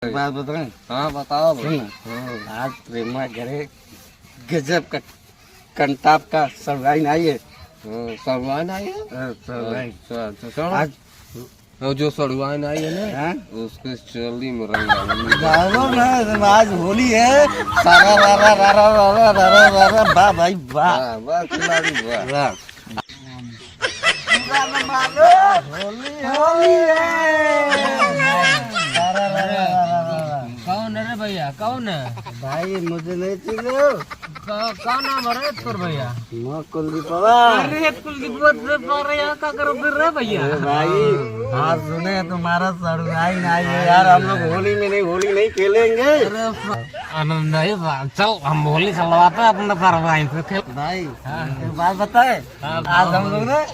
बात बताएं। हाँ बताओ भाई। आज प्रेमा घरे गजब का कंटाप का सरवाइन आई है। सड़वाइन आई है। सरवाइन आज जो सड़वाइन आई है ना हाँ? उसके चोली में रंग डालेंगे। डालो ना, आज होली है। सारा रा रा रा रा रा रा रा रा रा वाह भाई वाह वाह वाह खिलाड़ी वाह। वाह। होली है। सारा रा रा रा रा रा। कौन है रे भैया? कौन है? भाई मुझे नहीं चिनो। कौन नाम है तोर भैया? मैं कुलदीप पवार। अरे कुलदीप यहाँ का करो फिर रे भैया? अरे भाई आज सुने तुम्हारा सरवाइन आई है यार। हम लोग होली में नहीं, होली नहीं खेलेंगे। आनंद है चल हम होली खिलवाते हैं अपने सरवाइन से खेल। भाई एक बात बताए, आज हम लोग ना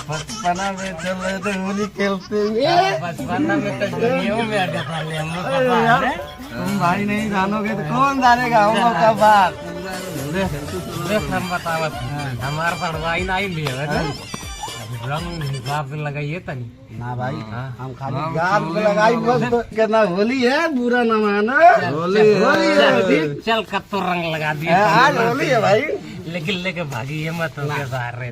बचपना में चल रहे थे होली खेलते हुए। बचपन में तो दुनिया में अड्डा कर लिया हमको अरे पता यार, है रे। तुम भाई नहीं जानोगे तो कौन जानेगा हम लोग का बात। देख हम बतावत हमारा सरवाइन आई लिए रंग हिसाब से लगाइए तनी ना भाई हाँ। हम खाली गाल पे लगाई बस। तो कहना होली है, बुरा न मानो। होली है। चल कत्तो रंग लगा दिया आज होली है भाई। लेकिन लेके भागी ये मत हो के सारे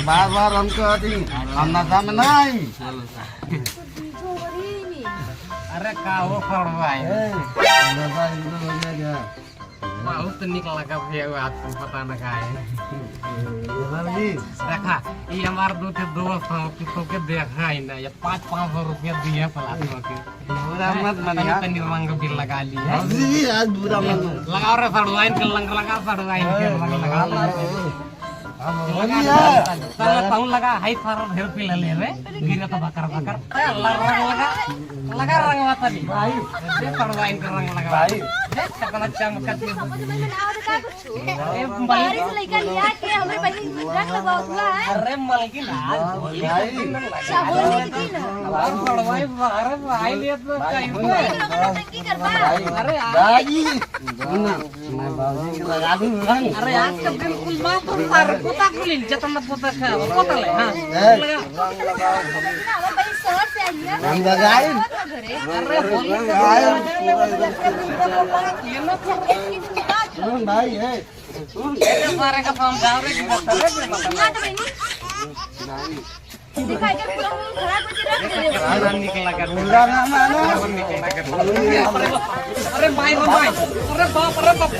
बार बार हमको हम नशा में नहीं। अरे का हो सरवाइन नशा इधर हो गया क्या? बहुत निकला का भैया आपको पता न का है जी देखा ये हमारे दो थे दोस्त हैं किसको के देखा ही ना ये 500 रुपया दिए प्लास्टिक के बुरा मत मानिए। तनी रंग भी लगा लिए जी आज बुरा मत मानिए। लगाओ रे सरवाइन के रंग लगा सरवाइन के रंग लगा होली है। चल पाऊ लगा हाई फर ढेर पिला ले रे गिरे तो बकर बकर रंग लगा रंग मत दी भाई ये सरवाइन का रंग लगा भाई देख सकना चमकत में बारिश लेकर लिया के हमरे पहले रंग लगाओ है। अरे मलकी ना होली अच्छा होली की दिन भाई पड़वाई अरे भाई लिए तो कहीं पे की करबा। अरे दादी सुनना, मैं बाबूजी के लगा दूं रंग। अरे आज का बिल्कुल मां तो तार पोता कुलिन जतन पोता खा पोता ले हां लगा हम पहले शहर से आई है। रंग लगाए। अरे होली सुन भाई है सुन। सारे का काम जाओ रे की बता रे हां तो बहनी दिखाई के पूरा मुंह खराब करके रख दे। अरे निकला कर बुरा न मानो। अरे भाई अरे बाप रे बाप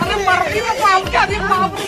अरे मर गई तो काम क्या दी बाप रे